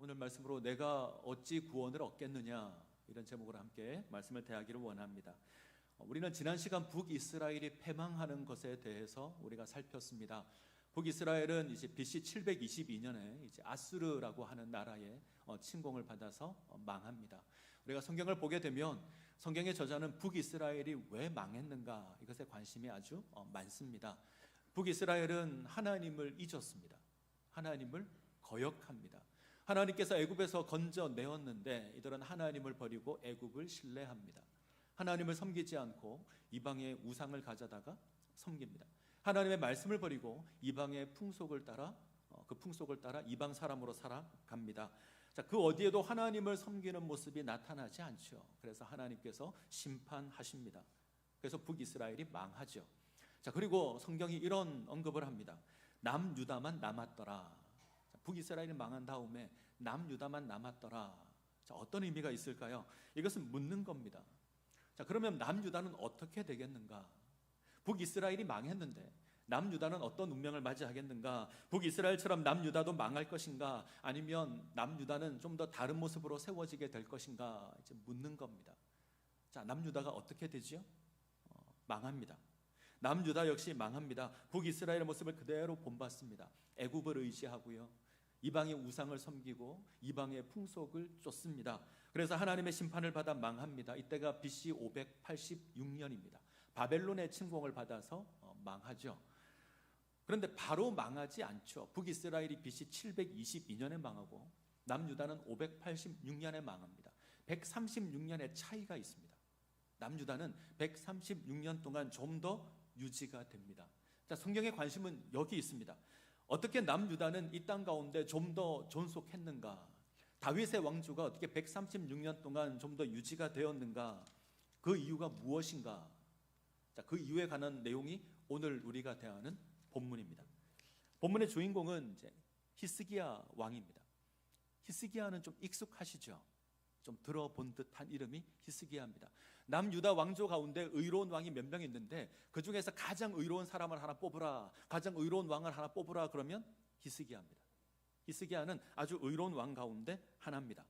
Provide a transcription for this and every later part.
오늘 말씀으로 내가 어찌 구원을 얻겠느냐, 이런 제목으로 함께 말씀을 대하기를 원합니다. 우리는 지난 시간 북이스라엘이 패망하는 것에 대해서 우리가 살폈습니다. 북이스라엘은 이제 BC 722년에 이제 아수르라고 하는 나라의 침공을 받아서 망합니다. 우리가 성경을 보게 되면 성경의 저자는 북이스라엘이 왜 망했는가, 이것에 관심이 아주 많습니다. 북이스라엘은 하나님을 잊었습니다. 하나님을 거역합니다. 하나님께서 애굽에서 건져내었는데 이들은 하나님을 버리고 애굽을 신뢰합니다. 하나님을 섬기지 않고 이방의 우상을 가져다가 섬깁니다. 하나님의 말씀을 버리고 이방의 풍속을 따라 이방 사람으로 살아갑니다. 자, 그 어디에도 하나님을 섬기는 모습이 나타나지 않죠. 그래서 하나님께서 심판하십니다. 그래서 북이스라엘이 망하죠. 자, 그리고 성경이 이런 언급을 합니다. 남유다만 남았더라. 북이스라엘이 망한 다음에 남유다만 남았더라. 자, 어떤 의미가 있을까요? 이것은 묻는 겁니다. 자, 그러면 남유다는 어떻게 되겠는가? 북이스라엘이 망했는데 남유다는 어떤 운명을 맞이하겠는가? 북이스라엘처럼 남유다도 망할 것인가? 아니면 남유다는 좀 더 다른 모습으로 세워지게 될 것인가? 이제 묻는 겁니다. 자, 남유다가 어떻게 되지요? 망합니다. 남유다 역시 망합니다. 북이스라엘의 모습을 그대로 본받습니다. 애굽을 의지하고요, 이방의 우상을 섬기고 이방의 풍속을 쫓습니다. 그래서 하나님의 심판을 받아 망합니다. 이때가 BC 586년입니다. 바벨론의 침공을 받아서 망하죠. 그런데 바로 망하지 않죠. 북이스라엘이 BC 722년에 망하고 남유다는 586년에 망합니다. 136년의 차이가 있습니다. 남유다는 136년 동안 좀 더 유지가 됩니다. 자, 성경의 관심은 여기 있습니다. 어떻게 남유다는 이 땅 가운데 좀 더 존속했는가? 다윗의 왕조가 어떻게 136년 동안 좀 더 유지가 되었는가? 그 이유가 무엇인가? 자, 그 이유에 관한 내용이 오늘 우리가 대하는 본문입니다. 본문의 주인공은 이제 히스기야 왕입니다. 히스기야는 좀 익숙하시죠? 좀 들어본 듯한 이름이 히스기야입니다. 남유다 왕조 가운데 의로운 왕이 몇 명 있는데 그 중에서 가장 의로운 사람을 하나 뽑으라, 가장 의로운 왕을 하나 뽑으라 그러면 히스기야입니다. 히스기야는 아주 의로운 왕 가운데 하나입니다.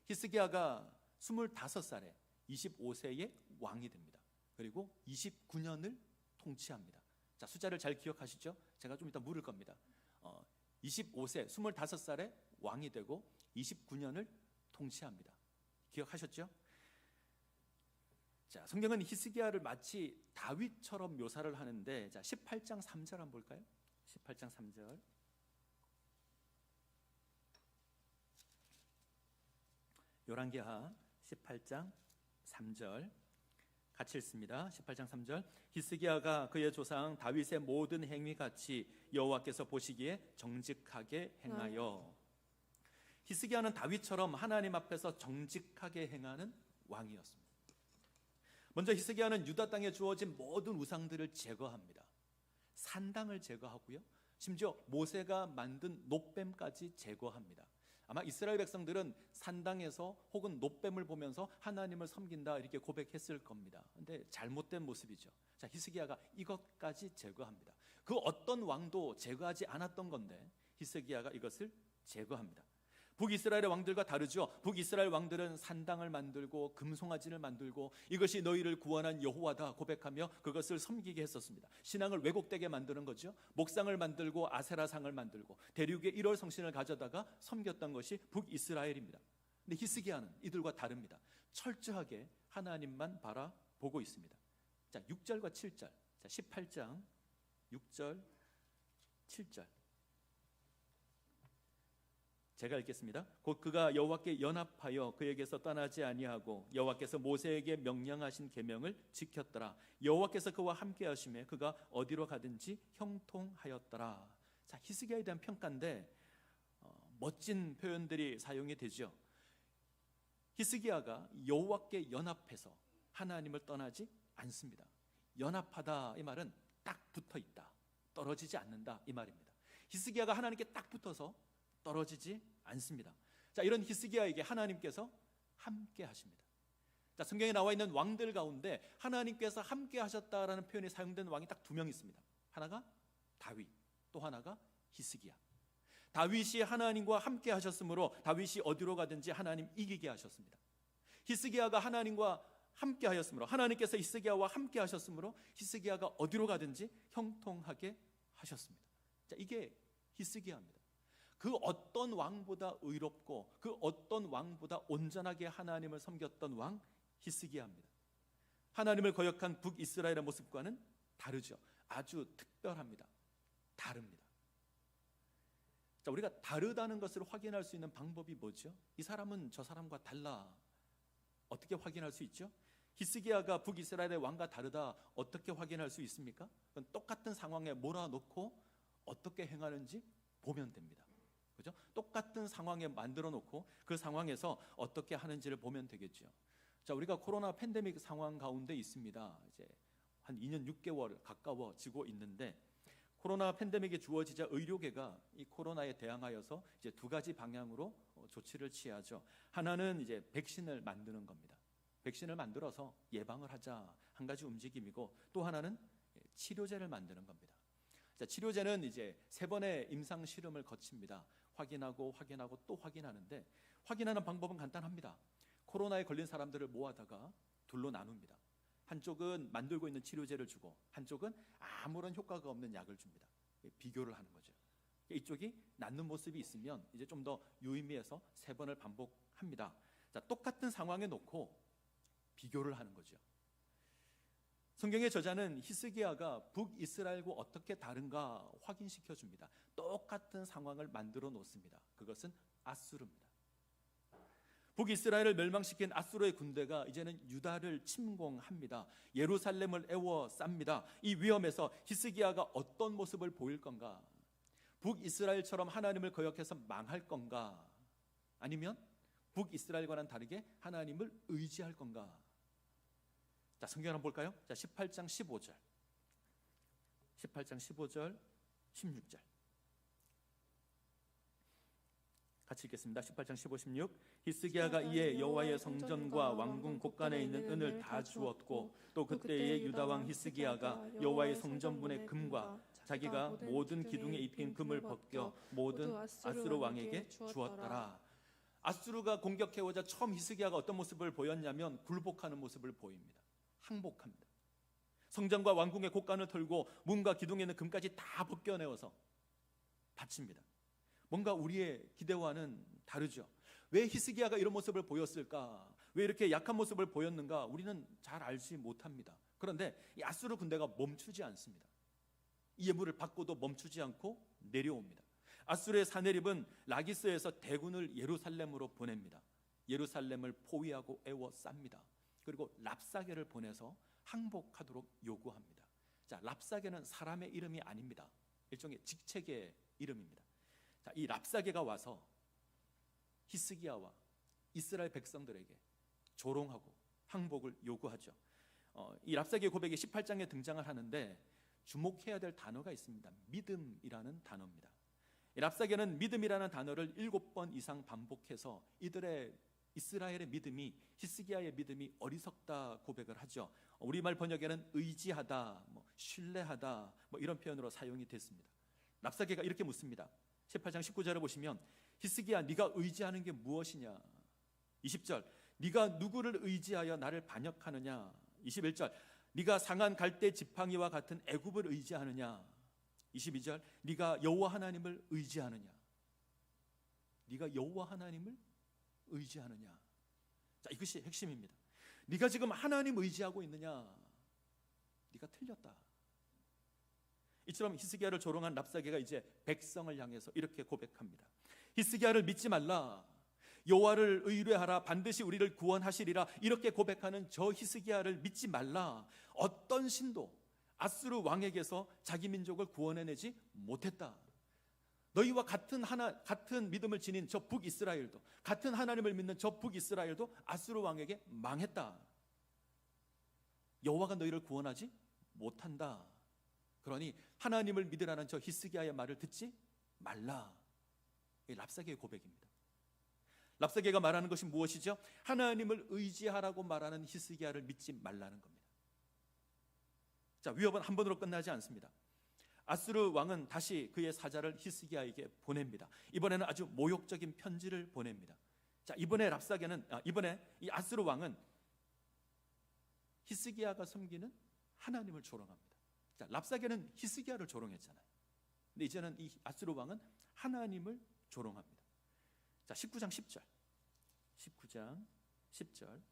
히스기야가 25살에 25세의 왕이 됩니다. 그리고 29년을 통치합니다. 자, 숫자를 잘 기억하시죠? 제가 좀 이따 물을 겁니다. 25세, 25살에 왕이 되고 29년을 통치합니다. 기억하셨죠? 자, 성경은 히스기야를 마치 다윗처럼 묘사를 하는데, 자, 18장 3절 한번 볼까요? 18장 3절. 열왕기하 18장 3절 같이 읽습니다. 18장 3절. 히스기야가 그의 조상 다윗의 모든 행위 같이 여호와께서 보시기에 정직하게 행하여. 히스기야는 다윗처럼 하나님 앞에서 정직하게 행하는 왕이었습니다. 먼저 히스기야는 유다 땅에 주어진 모든 우상들을 제거합니다. 산당을 제거하고요, 심지어 모세가 만든 놋뱀까지 제거합니다. 아마 이스라엘 백성들은 산당에서 혹은 놋뱀을 보면서 하나님을 섬긴다 이렇게 고백했을 겁니다. 그런데 잘못된 모습이죠. 자, 히스기야가 이것까지 제거합니다. 그 어떤 왕도 제거하지 않았던 건데 히스기야가 이것을 제거합니다. 북이스라엘의 왕들과 다르죠. 북이스라엘 왕들은 산당을 만들고 금송아지를 만들고 이것이 너희를 구원한 여호와다 고백하며 그것을 섬기게 했었습니다. 신앙을 왜곡되게 만드는 거죠. 목상을 만들고 아세라상을 만들고 대륙의 1월 성신을 가져다가 섬겼던 것이 북이스라엘입니다. 근데 히스기야는 이들과 다릅니다. 철저하게 하나님만 바라보고 있습니다. 자, 6절과 7절. 자, 18장 6절 7절 제가 읽겠습니다. 곧 그가 여호와께 연합하여 그에게서 떠나지 아니하고 여호와께서 모세에게 명령하신 계명을 지켰더라. 여호와께서 그와 함께 하심에 그가 어디로 가든지 형통하였더라. 자, 히스기야에 대한 평가인데 멋진 표현들이 사용이 되죠. 히스기야가 여호와께 연합해서 하나님을 떠나지 않습니다. 연합하다 이 말은 딱 붙어 있다, 떨어지지 않는다 이 말입니다. 히스기야가 하나님께 딱 붙어서 떨어지지 않습니다. 자, 이런 히스기야에게 하나님께서 함께 하십니다. 자, 성경에 나와 있는 왕들 가운데 하나님께서 함께 하셨다라는 표현이 사용된 왕이 딱 두 명 있습니다. 하나가 다윗, 또 하나가 히스기야. 다윗이 하나님과 함께 하셨으므로 다윗이 어디로 가든지 하나님 이기게 하셨습니다. 히스기야가 하나님과 함께 하였으므로, 하나님께서 히스기야와 함께 하셨으므로 히스기야가 어디로 가든지 형통하게 하셨습니다. 자, 이게 히스기야입니다. 그 어떤 왕보다 의롭고 그 어떤 왕보다 온전하게 하나님을 섬겼던 왕 히스기야입니다. 하나님을 거역한 북이스라엘의 모습과는 다르죠. 아주 특별합니다. 다릅니다. 자, 우리가 다르다는 것을 확인할 수 있는 방법이 뭐죠? 이 사람은 저 사람과 달라. 어떻게 확인할 수 있죠? 히스기야가 북이스라엘의 왕과 다르다 어떻게 확인할 수 있습니까? 그건 똑같은 상황에 몰아놓고 어떻게 행하는지 보면 됩니다. 그죠? 똑같은 상황에 만들어 놓고 그 상황에서 어떻게 하는지를 보면 되겠죠. 자, 우리가 코로나 팬데믹 상황 가운데 있습니다. 이제 한 2년 6개월 가까워지고 있는데 코로나 팬데믹이 주어지자 의료계가 이 코로나에 대항하여서 이제 두 가지 방향으로 조치를 취하죠. 하나는 이제 백신을 만드는 겁니다. 백신을 만들어서 예방을 하자 한 가지 움직임이고, 또 하나는 치료제를 만드는 겁니다. 자, 치료제는 이제 3번의 임상 실험을 거칩니다. 확인하고 또 확인하는데, 확인하는 방법은 간단합니다. 코로나에 걸린 사람들을 모아다가 둘로 나눕니다. 한쪽은 만들고 있는 치료제를 주고 한쪽은 아무런 효과가 없는 약을 줍니다. 비교를 하는 거죠. 이쪽이 낫는 모습이 있으면 이제 좀 더 유의미해서 3번을 반복합니다. 자, 똑같은 상황에 놓고 비교를 하는 거죠. 성경의 저자는 히스기야가 북이스라엘과 어떻게 다른가 확인시켜 줍니다. 똑같은 상황을 만들어 놓습니다. 그것은 아수르입니다. 북이스라엘을 멸망시킨 아수르의 군대가 이제는 유다를 침공합니다. 예루살렘을 에워쌉니다. 이 위험에서 히스기야가 어떤 모습을 보일 건가? 북이스라엘처럼 하나님을 거역해서 망할 건가? 아니면 북이스라엘과는 다르게 하나님을 의지할 건가? 자, 성경 한번 볼까요? 자, 18장 15절 16절 같이 읽겠습니다. 18장 15, 16. 히스기야가 이에 여호와의 성전과 왕궁 곳간에 있는 은을 다 주었고, 또 그때의 유다 왕 히스기야가 여호와의 성전문의 금과 자기가 모든 기둥에 입힌 금을 벗겨 모든 아수르 왕에게 주었더라. 아수르가 공격해오자 처음 히스기야가 어떤 모습을 보였냐면 굴복하는 모습을 보입니다. 항복합니다. 성전과 왕궁의 곳간을 털고 문과 기둥에 있는 금까지 다 벗겨내어서 바칩니다. 뭔가 우리의 기대와는 다르죠. 왜 히스기야가 이런 모습을 보였을까? 왜 이렇게 약한 모습을 보였는가? 우리는 잘 알지 못합니다. 그런데 이 아수르 군대가 멈추지 않습니다. 이 예물을 받고도 멈추지 않고 내려옵니다. 아수르의 사내립은 라기스에서 대군을 예루살렘으로 보냅니다. 예루살렘을 포위하고 에워쌉니다. 그리고 랍사게를 보내서 항복하도록 요구합니다. 자, 랍사게는 사람의 이름이 아닙니다. 일종의 직책의 이름입니다. 자, 이 랍사게가 와서 히스기야와 이스라엘 백성들에게 조롱하고 항복을 요구하죠. 이 랍사게 고백이 18장에 등장을 하는데 주목해야 될 단어가 있습니다. 믿음이라는 단어입니다. 이 랍사게는 믿음이라는 단어를 7번 이상 반복해서 이스라엘의 믿음이, 히스기야의 믿음이 어리석다 고백을 하죠. 우리말 번역에는 의지하다, 신뢰하다 이런 표현으로 사용이 됐습니다. 랍사게가 이렇게 묻습니다. 18장 19절을 보시면 히스기야, 네가 의지하는 게 무엇이냐? 20절, 네가 누구를 의지하여 나를 반역하느냐? 21절, 네가 상한 갈대 지팡이와 같은 애굽을 의지하느냐? 22절, 네가 여호와 하나님을 의지하느냐? 네가 여호와 하나님을 의지하느냐? 자, 이것이 핵심입니다. 네가 지금 하나님 의지하고 있느냐? 네가 틀렸다. 이처럼 히스기야를 조롱한 랍사게가 이제 백성을 향해서 이렇게 고백합니다. 히스기야를 믿지 말라. 여호와를 의뢰하라. 반드시 우리를 구원하시리라. 이렇게 고백하는 저 히스기야를 믿지 말라. 어떤 신도 아수르 왕에게서 자기 민족을 구원해내지 못했다. 너희와 같은 믿음을 지닌 저 북이스라엘도, 같은 하나님을 믿는 저 북이스라엘도 아수르 왕에게 망했다. 여호와가 너희를 구원하지 못한다. 그러니 하나님을 믿으라는 저 히스기야의 말을 듣지 말라. 이 랍사게의 고백입니다. 랍사게가 말하는 것이 무엇이죠? 하나님을 의지하라고 말하는 히스기야를 믿지 말라는 겁니다. 자, 위협은 한 번으로 끝나지 않습니다. 아수르 왕은 다시 그의 사자를 히스기야에게 보냅니다. 이번에는 아주 모욕적인 편지를 보냅니다. 자, 이번에 이 아수르 왕은 히스기야가 섬기는 하나님을 조롱합니다. 자, 랍사게는 히스기야를 조롱했잖아요. 근데 이제는 이 아수르 왕은 하나님을 조롱합니다. 자, 19장 10절. 19장 10절.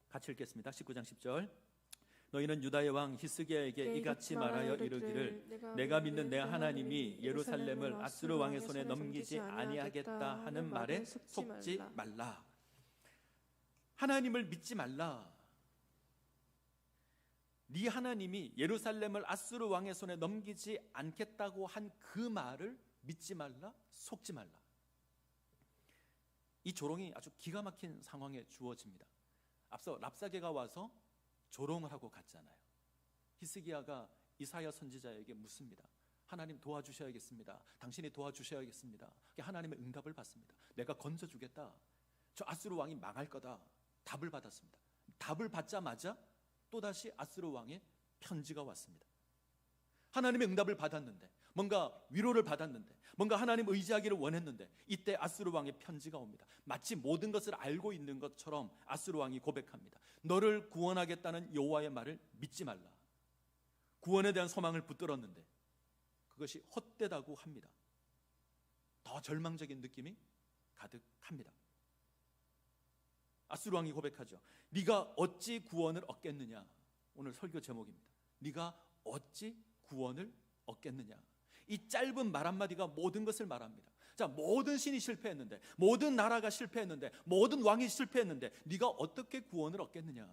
같이 읽겠습니다. 19장 10절. 너희는 유다의 왕 히스기야에게 이같이 말하여 이르기를 내가 믿는 내 하나님이 예루살렘을 아수르 왕의 손에 넘기지 아니하겠다 하는 말에 속지 말라. 하나님을 믿지 말라. 네 하나님이 예루살렘을 아수르 왕의 손에 넘기지 않겠다고 한 그 말을 믿지 말라, 속지 말라. 이 조롱이 아주 기가 막힌 상황에 주어집니다. 앞서 랍사게가 와서 조롱을 하고 갔잖아요. 히스기야가 이사야 선지자에게 묻습니다. 하나님 도와주셔야겠습니다. 당신이 도와주셔야겠습니다. 하나님의 응답을 받습니다. 내가 건져주겠다. 저 아수르 왕이 망할 거다. 답을 받았습니다. 답을 받자마자 또다시 아수르 왕의 편지가 왔습니다. 하나님의 응답을 받았는데, 뭔가 위로를 받았는데, 뭔가 하나님 의지하기를 원했는데, 이때 아수르 왕의 편지가 옵니다. 마치 모든 것을 알고 있는 것처럼 아수르 왕이 고백합니다. 너를 구원하겠다는 여호와의 말을 믿지 말라. 구원에 대한 소망을 붙들었는데 그것이 헛되다고 합니다. 더 절망적인 느낌이 가득합니다. 아수르 왕이 고백하죠. 네가 어찌 구원을 얻겠느냐. 오늘 설교 제목입니다. 네가 어찌 구원을 얻겠느냐. 이 짧은 말 한마디가 모든 것을 말합니다. 자, 모든 신이 실패했는데, 모든 나라가 실패했는데, 모든 왕이 실패했는데 네가 어떻게 구원을 얻겠느냐.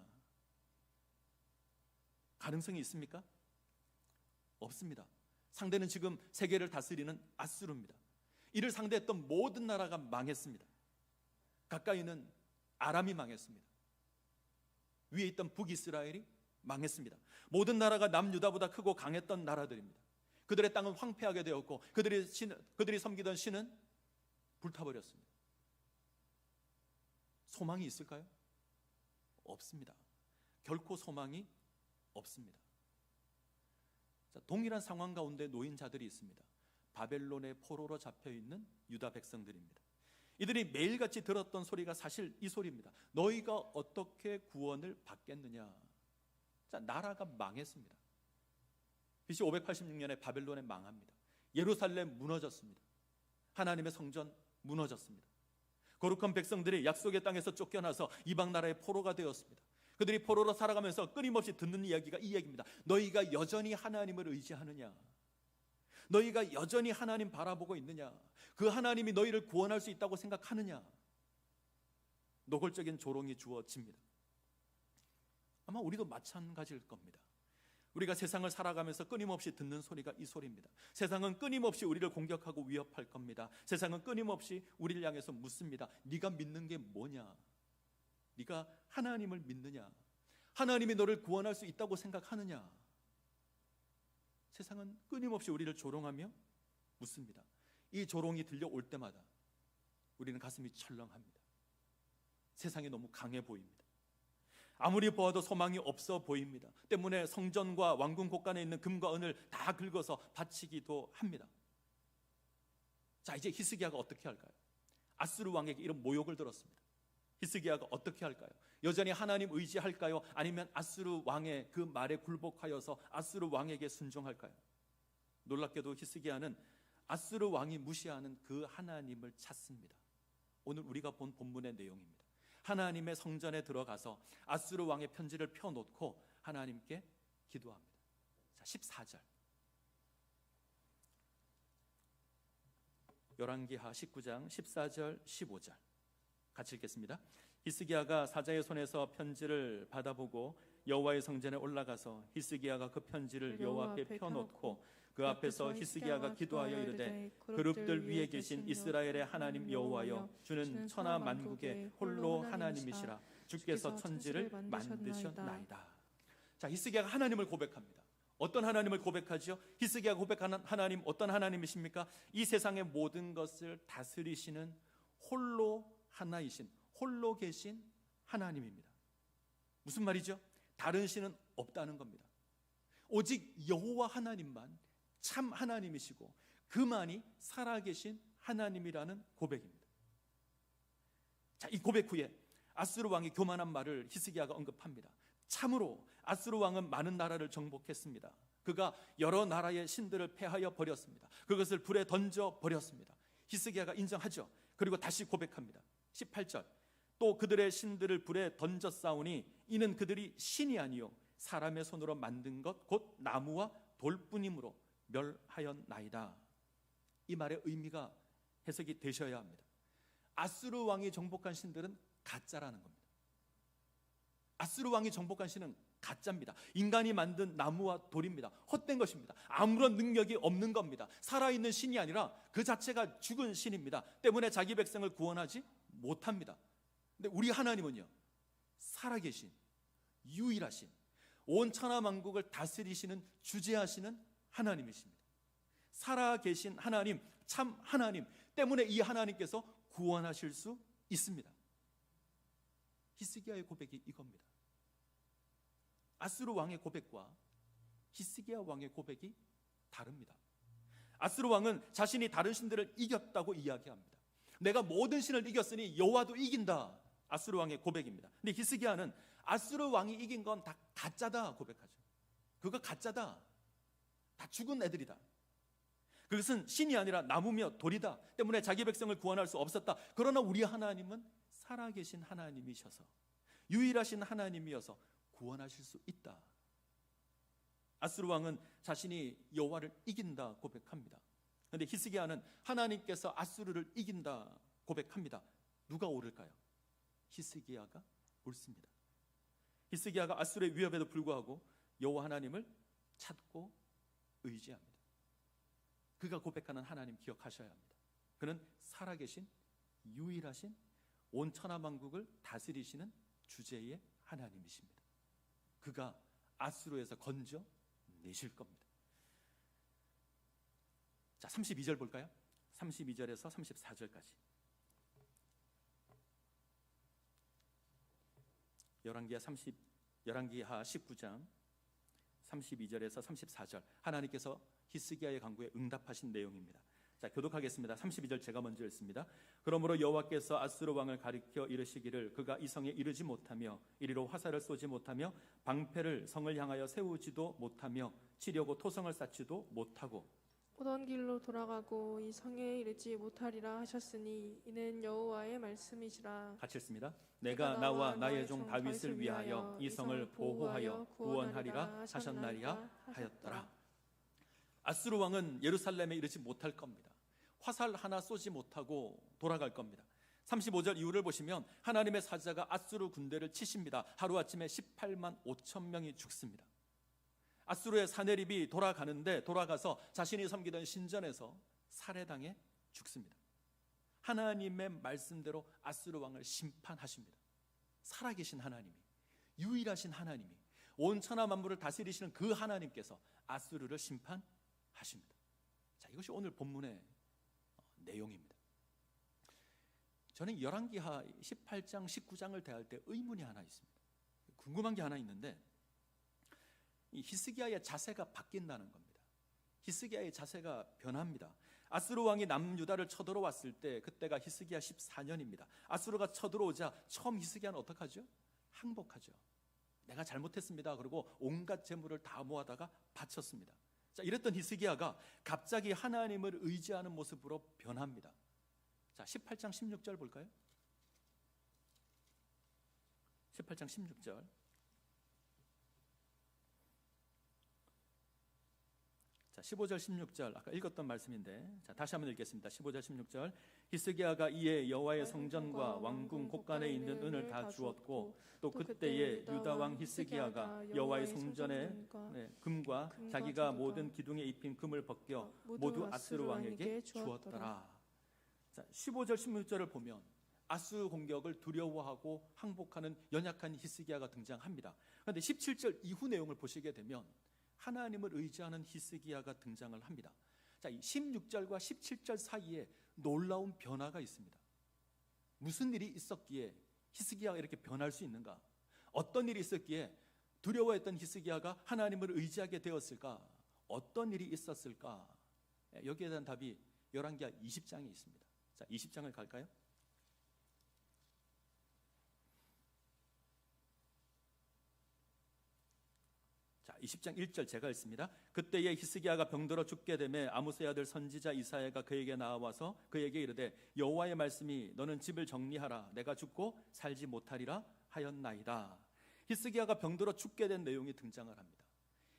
가능성이 있습니까? 없습니다. 상대는 지금 세계를 다스리는 아수르입니다. 이를 상대했던 모든 나라가 망했습니다. 가까이는 아람이 망했습니다. 위에 있던 북이스라엘이 망했습니다. 모든 나라가 남유다보다 크고 강했던 나라들입니다. 그들의 땅은 황폐하게 되었고 그들이 섬기던 신은 불타버렸습니다. 소망이 있을까요? 없습니다. 결코 소망이 없습니다. 자, 동일한 상황 가운데 놓인 자들이 있습니다. 바벨론의 포로로 잡혀있는 유다 백성들입니다. 이들이 매일같이 들었던 소리가 사실 이 소리입니다. 너희가 어떻게 구원을 받겠느냐. 자, 나라가 망했습니다. BC 586년에 바벨론에 망합니다. 예루살렘 무너졌습니다. 하나님의 성전 무너졌습니다. 거룩한 백성들이 약속의 땅에서 쫓겨나서 이방 나라의 포로가 되었습니다. 그들이 포로로 살아가면서 끊임없이 듣는 이야기가 이 얘기입니다. 너희가 여전히 하나님을 의지하느냐? 너희가 여전히 하나님 바라보고 있느냐? 그 하나님이 너희를 구원할 수 있다고 생각하느냐? 노골적인 조롱이 주어집니다. 아마 우리도 마찬가지일 겁니다. 우리가 세상을 살아가면서 끊임없이 듣는 소리가 이 소리입니다. 세상은 끊임없이 우리를 공격하고 위협할 겁니다. 세상은 끊임없이 우리를 향해서 묻습니다. 네가 믿는 게 뭐냐? 네가 하나님을 믿느냐? 하나님이 너를 구원할 수 있다고 생각하느냐? 세상은 끊임없이 우리를 조롱하며 묻습니다. 이 조롱이 들려올 때마다 우리는 가슴이 철렁합니다. 세상이 너무 강해 보입니다. 아무리 보아도 소망이 없어 보입니다. 때문에 성전과 왕궁 곳간에 있는 금과 은을 다 긁어서 바치기도 합니다. 자, 이제 히스기야가 어떻게 할까요? 아수르 왕에게 이런 모욕을 들었습니다. 히스기야가 어떻게 할까요? 여전히 하나님 의지할까요? 아니면 아수르 왕의 그 말에 굴복하여서 아수르 왕에게 순종할까요? 놀랍게도 히스기야는 아수르 왕이 무시하는 그 하나님을 찾습니다. 오늘 우리가 본 본문의 내용입니다. 하나님의 성전에 들어가서 아수르 왕의 편지를 펴놓고 하나님께 기도합니다. 자, 14절. 열왕기하 19장 14절 15절 같이 읽겠습니다. 히스기야가 사자의 손에서 편지를 받아보고 여호와의 성전에 올라가서 히스기야가 그 편지를 여호와 앞에 펴놓고 그 앞에서 히스기야가 기도하여 이르되 그룹들 위에 계신 이스라엘의 하나님 여호와여, 주는 천하 만국의 홀로 하나님이시라. 주께서 천지를 만드셨나이다. 자, 히스기야가 하나님을 고백합니다. 어떤 하나님을 고백하죠? 히스기야가 고백하는 하나님 어떤 하나님이십니까? 이 세상의 모든 것을 다스리시는 홀로 하나이신, 홀로 계신 하나님입니다. 무슨 말이죠? 다른 신은 없다는 겁니다. 오직 여호와 하나님만 참 하나님이시고 그만이 살아계신 하나님이라는 고백입니다. 자, 이 고백 후에 아수르 왕이 교만한 말을 히스기야가 언급합니다. 참으로 아수르 왕은 많은 나라를 정복했습니다. 그가 여러 나라의 신들을 패하여 버렸습니다. 그것을 불에 던져 버렸습니다. 히스기야가 인정하죠. 그리고 다시 고백합니다. 18절, 또 그들의 신들을 불에 던졌사오니 이는 그들이 신이 아니요 사람의 손으로 만든 것 곧 나무와 돌뿐이므로 멸하였나이다. 이 말의 의미가 해석이 되셔야 합니다. 아수르 왕이 정복한 신들은 가짜라는 겁니다. 아수르 왕이 정복한 신은 가짜입니다. 인간이 만든 나무와 돌입니다. 헛된 것입니다. 아무런 능력이 없는 겁니다. 살아있는 신이 아니라 그 자체가 죽은 신입니다. 때문에 자기 백성을 구원하지 못합니다. 근데 우리 하나님은요, 살아계신, 유일하신, 온 천하 만국을 다스리시는, 주재하시는 하나님이십니다. 살아계신 하나님, 참 하나님 때문에 이 하나님께서 구원하실 수 있습니다. 히스기야의 고백이 이겁니다. 아수르 왕의 고백과 히스기야 왕의 고백이 다릅니다. 아수르 왕은 자신이 다른 신들을 이겼다고 이야기합니다. 내가 모든 신을 이겼으니 여호와도 이긴다. 아수르 왕의 고백입니다. 근데 히스기야는 아수르 왕이 이긴 건 다 가짜다 고백하죠. 그거 가짜다. 다 죽은 애들이다. 그것은 신이 아니라 나무며 돌이다. 때문에 자기 백성을 구원할 수 없었다. 그러나 우리 하나님은 살아계신 하나님이셔서, 유일하신 하나님이어서 구원하실 수 있다. 아수르 왕은 자신이 여호와를 이긴다 고백합니다. 그런데 히스기야는 하나님께서 아수르를 이긴다 고백합니다. 누가 옳을까요? 히스기야가 옳습니다. 히스기야가 아수르의 위협에도 불구하고 여호와 하나님을 찾고 의지합니다. 그가 고백하는 하나님 기억하셔야 합니다. 그는 살아계신, 유일하신, 온 천하 만국을 다스리시는 주제의 하나님이십니다. 그가 아수르에서 건져 내실 겁니다. 자, 32절 볼까요? 32절에서 34절까지. 열왕기하 19장 32절에서 34절, 하나님께서 히스기야의 간구에 응답하신 내용입니다. 자, 교독하겠습니다. 32절 제가 먼저 읽습니다. 그러므로 여호와께서 아수르 왕을 가리켜 이르시기를 그가 이 성에 이르지 못하며 이리로 화살을 쏘지 못하며 방패를 성을 향하여 세우지도 못하며 치려고 토성을 쌓지도 못하고 오던 길로 돌아가고 이 성에 이르지 못하리라 하셨으니 이는 여호와의 말씀이시라. 같이 읽습니다. 내가 나와 나의 종 다윗을 위하여 이 성을 보호하여 구원하리라 하셨나이다 하였더라. 아수르 왕은 예루살렘에 이르지 못할 겁니다. 화살 하나 쏘지 못하고 돌아갈 겁니다. 35절 이후를 보시면 하나님의 사자가 아수르 군대를 치십니다. 하루아침에 18만 5천 명이 죽습니다. 아수르의 사네립이 돌아가서 자신이 섬기던 신전에서 살해당해 죽습니다. 하나님의 말씀대로 아수르 왕을 심판하십니다. 살아계신 하나님이, 유일하신 하나님이, 온 천하 만물을 다스리시는 그 하나님께서 아수르를 심판하십니다. 자, 이것이 오늘 본문의 내용입니다. 저는 열왕기하 18장, 19장을 대할 때 의문이 하나 있습니다. 궁금한 게 하나 있는데, 이 히스기야의 자세가 바뀐다는 겁니다. 히스기야의 자세가 변합니다. 아수르 왕이 남유다를 쳐들어왔을 때 그때가 히스기야 14년입니다. 아수르가 쳐들어오자 처음 히스기야는 어떡하죠? 항복하죠. 내가 잘못했습니다. 그리고 온갖 재물을 다 모아다가 바쳤습니다. 자, 이랬던 히스기야가 갑자기 하나님을 의지하는 모습으로 변합니다. 자, 18장 16절 볼까요? 18장 16절. 자, 15절 16절 아까 읽었던 말씀인데, 자, 다시 한번 읽겠습니다. 15절 16절. 히스기야가 이에 여호와의 성전과 왕궁 곳간에 있는 은을 다 주었고 또 그때에 유다 왕 히스기야가 여호와의 성전의 금과 자기가 모든 기둥에 입힌 금을 벗겨 모두 아수르 왕에게 주었더라. 자, 15절 16절을 보면 아수르 공격을 두려워하고 항복하는 연약한 히스기야가 등장합니다. 그런데 17절 이후 내용을 보시게 되면 하나님을 의지하는 히스기야가 등장을 합니다. 자, 이 16절과 17절 사이에 놀라운 변화가 있습니다. 무슨 일이 있었기에 히스기야가 이렇게 변할 수 있는가? 어떤 일이 있었기에 두려워했던 히스기야가 하나님을 의지하게 되었을까? 어떤 일이 있었을까? 여기에 대한 답이 열왕기하 20장에 있습니다. 자, 20장을 갈까요? 자, 20장 1절 제가 읽습니다. 그때에 히스기야가 병들어 죽게 되매 아모스의 아들 선지자 이사야가 그에게 나와서 그에게 이르되 여호와의 말씀이 너는 집을 정리하라 내가 죽고 살지 못하리라 하였나이다. 히스기야가 병들어 죽게 된 내용이 등장을 합니다.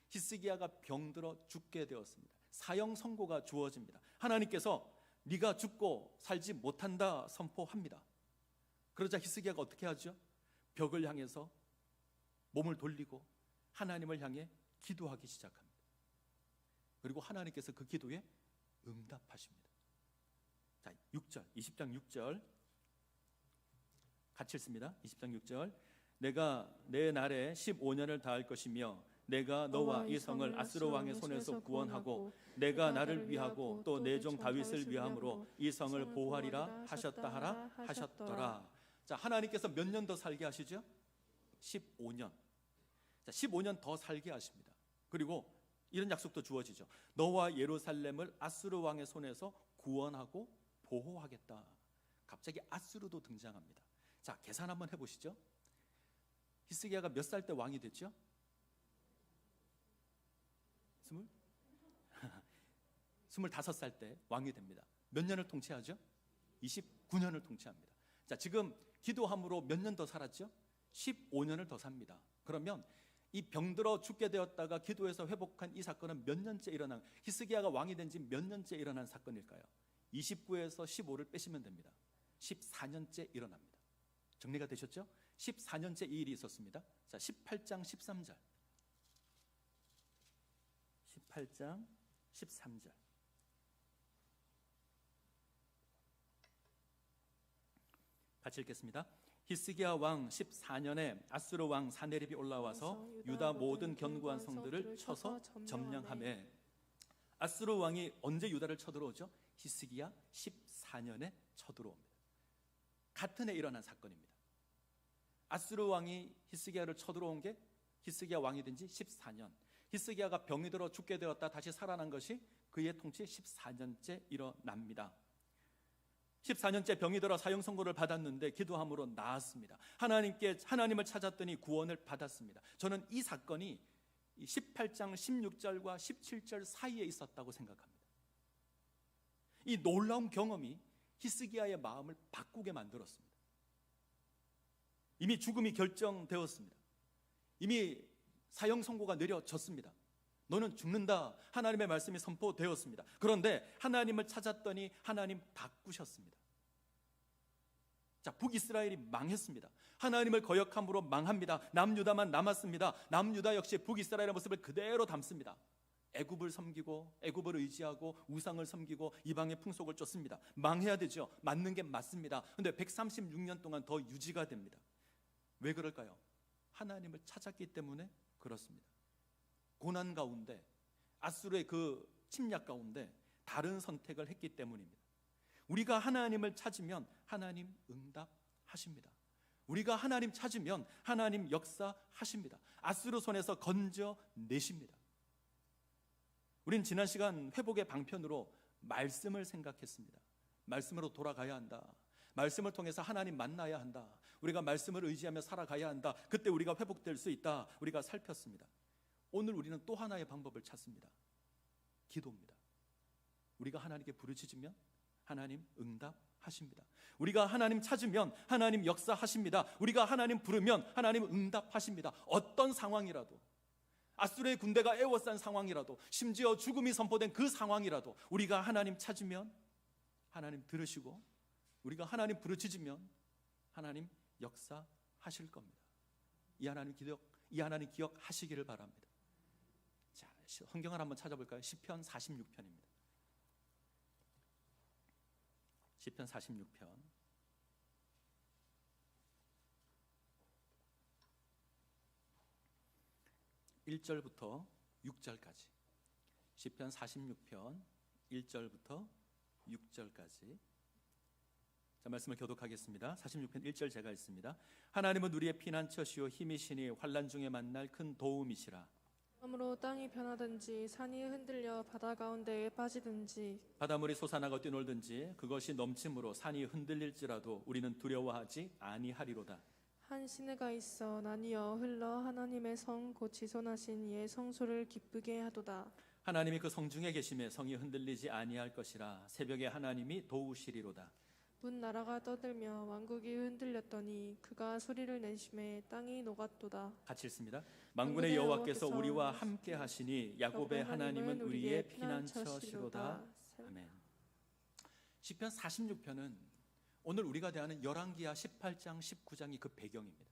히스기야가 병들어 죽게 되었습니다. 사형 선고가 주어집니다. 하나님께서 네가 죽고 살지 못한다 선포합니다. 그러자 히스기야가 어떻게 하죠? 벽을 향해서 몸을 돌리고 하나님을 향해 기도하기 시작합니다. 그리고 하나님께서 그 기도에 응답하십니다. 자, 6절, 20장 6절 같이 읽습니다. 20장 6절 내가 내 날에 15년을 다할 것이며 내가 너와 이 성을 아스로 왕의 손에서 구원하고 내가 나를 위하고 또 내 종 다윗을 위함으로 이 성을 보호하리라 하셨다 하라 하셨더라. 자, 하나님께서 몇 년 더 살게 하시죠? 15년. 자, 15년 더 살게 하십니다. 그리고 이런 약속도 주어지죠. 너와 예루살렘을 아스루 왕의 손에서 구원하고 보호하겠다. 갑자기 아스루도 등장합니다. 자, 계산 한번 해보시죠. 히스기야가 몇 살 때 왕이 됐죠? 25살 때 왕이 됩니다. 몇 년을 통치하죠? 29년을 통치합니다. 자, 지금 기도함으로 몇 년 더 살았죠? 15년을 더 삽니다. 그러면 이 병들어 죽게 되었다가 기도해서 회복한 이 사건은 몇 년째 일어난, 히스기야가 왕이 된 지 몇 년째 일어난 사건일까요? 29에서 15를 빼시면 됩니다. 14년째 일어납니다. 정리가 되셨죠? 14년째 이 일이 있었습니다. 자, 18장 13절 18장 13절 같이 읽겠습니다. 히스기야 왕 14년에 아수르 왕 사네립이 올라와서 유다 모든 견고한 성들을 쳐서 점령하매. 아수르 왕이 언제 유다를 쳐들어오죠? 히스기야 14년에 쳐들어옵니다. 같은 해 일어난 사건입니다. 아수르 왕이 히스기야를 쳐들어온 게 히스기야 왕이 된 지 14년. 히스기야가 병이 들어 죽게 되었다 다시 살아난 것이 그의 통치 14년째 일어납니다. 14년째 병이 들어 사형 선고를 받았는데 기도함으로 나았습니다. 하나님을 찾았더니 구원을 받았습니다. 저는 이 사건이 18장 16절과 17절 사이에 있었다고 생각합니다. 이 놀라운 경험이 히스기야의 마음을 바꾸게 만들었습니다. 이미 죽음이 결정되었습니다. 이미 사형 선고가 내려졌습니다. 너는 죽는다. 하나님의 말씀이 선포되었습니다. 그런데 하나님을 찾았더니 하나님 바꾸셨습니다. 자, 북이스라엘이 망했습니다. 하나님을 거역함으로 망합니다. 남유다만 남았습니다. 남유다 역시 북이스라엘의 모습을 그대로 담습니다. 애굽을 섬기고 애굽을 의지하고 우상을 섬기고 이방의 풍속을 쫓습니다. 망해야 되죠. 맞는 게 맞습니다. 그런데 136년 동안 더 유지가 됩니다. 왜 그럴까요? 하나님을 찾았기 때문에 그렇습니다. 고난 가운데, 아수르의 그 침략 가운데 다른 선택을 했기 때문입니다. 우리가 하나님을 찾으면 하나님 응답하십니다. 우리가 하나님 찾으면 하나님 역사하십니다. 아수르 손에서 건져내십니다. 우린 지난 시간 회복의 방편으로 말씀을 생각했습니다. 말씀으로 돌아가야 한다. 말씀을 통해서 하나님 만나야 한다. 우리가 말씀을 의지하며 살아가야 한다. 그때 우리가 회복될 수 있다. 우리가 살폈습니다. 오늘 우리는 또 하나의 방법을 찾습니다. 기도입니다. 우리가 하나님께 부르짖으면 하나님 응답하십니다. 우리가 하나님 찾으면 하나님 역사하십니다. 우리가 하나님 부르면 하나님 응답하십니다. 어떤 상황이라도, 아수르의 군대가 에워싼 상황이라도, 심지어 죽음이 선포된 그 상황이라도 우리가 하나님 찾으면 하나님 들으시고, 우리가 하나님 부르짖으면 하나님 역사하실 겁니다. 이 하나님 기억하시기를 바랍니다. 자, 성경을 한번 찾아볼까요? 시편 46편입니다. 시편 46편 1절부터 6절까지. 시편 46편 1절부터 6절까지. 자, 말씀을 교독하겠습니다. 46편 1절 제가 읽습니다. 하나님은 우리의 피난처시요 힘이시니 환난 중에 만날 큰 도움이시라. 그러므로 땅이 변하든지 산이 흔들려 바다 가운데에 빠지든지 바닷물이 솟아나고 뛰놀든지 그것이 넘침으로 산이 흔들릴지라도 우리는 두려워하지 아니하리로다. 한 시내가 있어 나뉘어 흘러 하나님의 성 곧 지존하신 이의 성소를 기쁘게 하도다. 하나님이 그 성중에 계심에 성이 흔들리지 아니할 것이라. 새벽에 하나님이 도우시리로다. 문 나라가 떠들며 왕국이 흔들렸더니 그가 소리를 내심에 땅이 녹았도다. 같이 읽습니다. 만군의 여호와께서 우리와 함께 하시니 야곱의 하나님은 우리의 피난처시로다. 아멘. 시편 46편은 오늘 우리가 대하는 열왕기하 18장 19장이 그 배경입니다.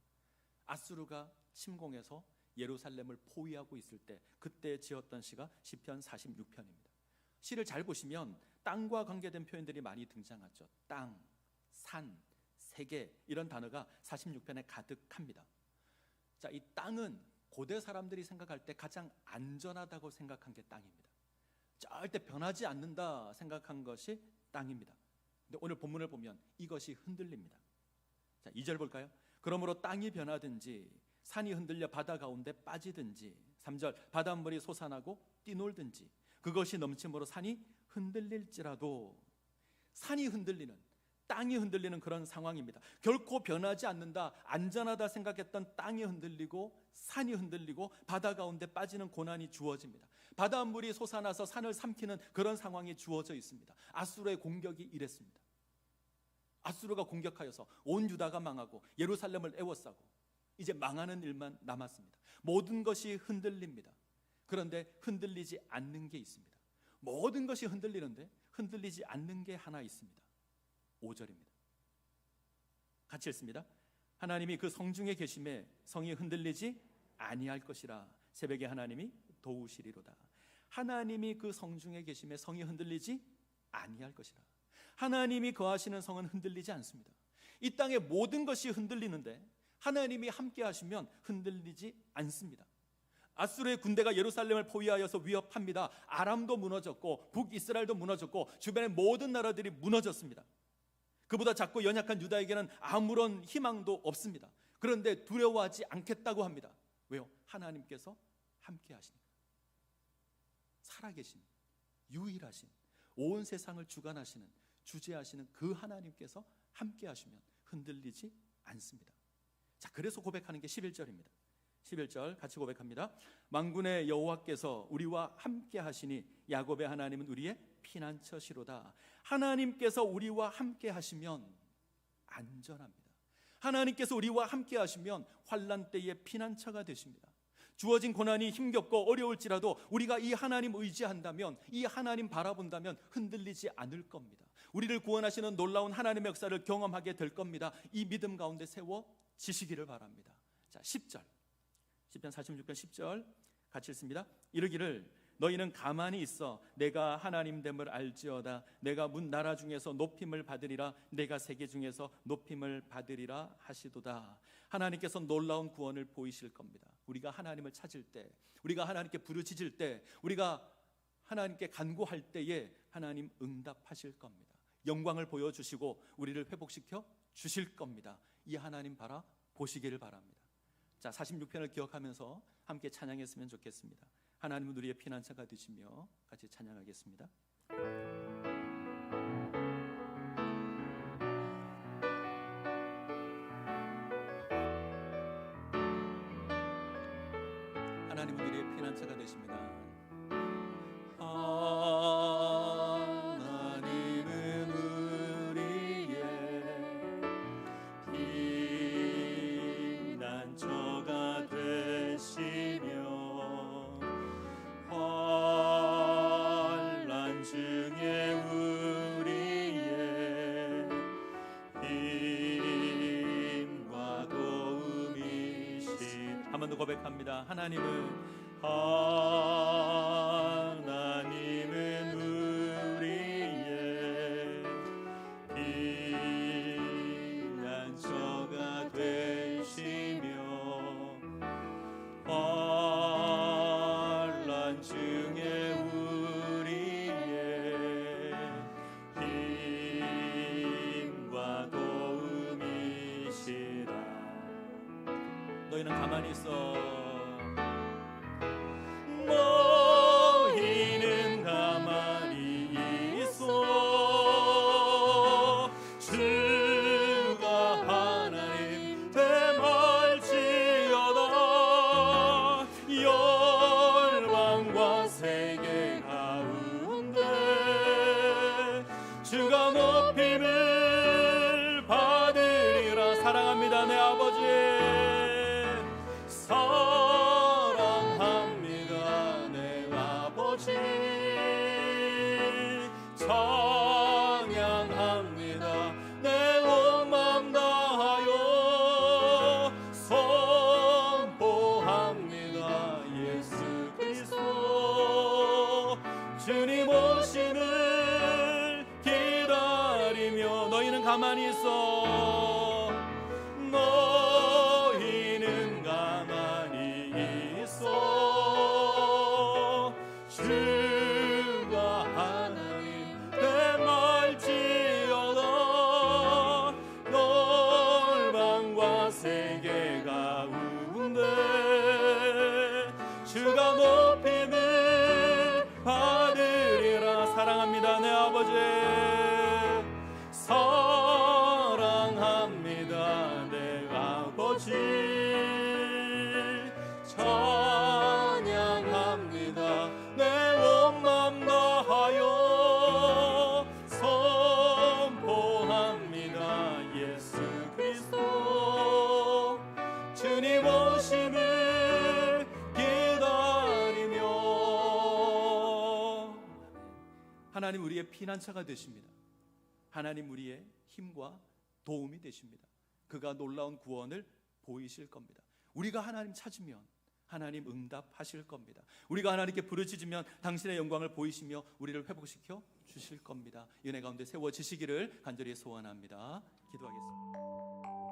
아수르가 침공해서 예루살렘을 포위하고 있을 때 그때 지었던 시가 시편 46편입니다. 시를 잘 보시면 땅과 관계된 표현들이 많이 등장하죠. 땅, 산, 세계 이런 단어가 46편에 가득합니다. 자, 이 땅은 고대 사람들이 생각할 때 가장 안전하다고 생각한 게 땅입니다. 절대 변하지 않는다 생각한 것이 땅입니다. 근데 오늘 본문을 보면 이것이 흔들립니다. 자, 2절 볼까요? 그러므로 땅이 변하든지 산이 흔들려 바다 가운데 빠지든지 3절 바닷물이 솟아나고 뛰놀든지 그것이 넘침으로 산이 흔들릴지라도. 산이 흔들리는, 땅이 흔들리는 그런 상황입니다. 결코 변하지 않는다, 안전하다 생각했던 땅이 흔들리고 산이 흔들리고 바다 가운데 빠지는 고난이 주어집니다. 바닷물이 솟아나서 산을 삼키는 그런 상황이 주어져 있습니다. 아수르의 공격이 이랬습니다. 아수르가 공격하여서 온 유다가 망하고 예루살렘을 에워싸고 이제 망하는 일만 남았습니다. 모든 것이 흔들립니다. 그런데 흔들리지 않는 게 있습니다. 모든 것이 흔들리는데 흔들리지 않는 게 하나 있습니다. 5절입니다. 같이 읽습니다. 하나님이 그 성중에 계심에 성이 흔들리지 아니할 것이라. 새벽에 하나님이 도우시리로다. 하나님이 그 성중에 계심에 성이 흔들리지 아니할 것이라. 하나님이 거하시는 성은 흔들리지 않습니다. 이 땅의 모든 것이 흔들리는데 하나님이 함께 하시면 흔들리지 않습니다. 아수르의 군대가 예루살렘을 포위하여서 위협합니다. 아람도 무너졌고 북이스라엘도 무너졌고 주변의 모든 나라들이 무너졌습니다. 그보다 작고 연약한 유다에게는 아무런 희망도 없습니다. 그런데 두려워하지 않겠다고 합니다. 왜요? 하나님께서 함께 하시니까. 살아계신, 유일하신, 온 세상을 주관하시는, 주재하시는 그 하나님께서 함께 하시면 흔들리지 않습니다. 자, 그래서 고백하는 게 11절입니다. 11절 같이 고백합니다. 만군의 여호와께서 우리와 함께 하시니 야곱의 하나님은 우리의 피난처시로다. 하나님께서 우리와 함께 하시면 안전합니다. 하나님께서 우리와 함께 하시면 환난 때의 피난처가 되십니다. 주어진 고난이 힘겹고 어려울지라도 우리가 이 하나님 의지한다면, 이 하나님 바라본다면 흔들리지 않을 겁니다. 우리를 구원하시는 놀라운 하나님의 역사를 경험하게 될 겁니다. 이 믿음 가운데 세워지시기를 바랍니다. 자, 10절 시편 46편 10절 같이 읽습니다. 이르기를 너희는 가만히 있어 내가 하나님됨을 알지어다. 내가 문 나라 중에서 높임을 받으리라. 내가 세계 중에서 높임을 받으리라 하시도다. 하나님께서 놀라운 구원을 보이실 겁니다. 우리가 하나님을 찾을 때, 우리가 하나님께 부르짖을 때, 우리가 하나님께 간구할 때에 하나님 응답하실 겁니다. 영광을 보여주시고 우리를 회복시켜 주실 겁니다. 이 하나님 바라보시기를 바랍니다. 자, 46편을 기억하면서 함께 찬양했으면 좋겠습니다. 하나님은 우리의 피난처가 되시며 같이 찬양하겠습니다. 하나님은 우리의 피난처가 되십니다. 하나님은 우리의 피난처가 되시며 환난 중에 우리의 힘과 도움이시. 한 번 더 고백합니다. 하나님은 우리의 피난처가 되시며 환난 중에 우리의 힘과 너희는 가만히 있어. 너희는 가만히 있어. 주가 하나님 대말지어다. 열방과 세계 가운데 주가 높임을 받으리라. 사랑합니다 내 아버지, 사랑합니다 내 아버지, 찬양합니다 내 온 맘 다하여 선포합니다 예수 그리스도. 주님 오심을 기다리며 너희는 가만히 있어. 너희는 가만히 있어. 주가 하나님 대말지어다. 열방과 세계 가운데 주가 높임을 받으리라. 사랑합니다 내 아버지, 사랑합니다 내 아버지, 찬양합니다 내 온 맘 다하여 선포합니다 예수 그리스도. 주님 오심을 기다리며. 하나님 우리의 피난처가 되십니다. 하나님 우리의 힘과 도움이 되십니다. 그가 놀라운 구원을 보이실 겁니다. 우리가 하나님 찾으면 하나님 응답하실 겁니다. 우리가 하나님께 부르짖으면 당신의 영광을 보이시며 우리를 회복시켜 주실 겁니다. 은혜 가운데 세워지시기를 간절히 소원합니다. 기도하겠습니다.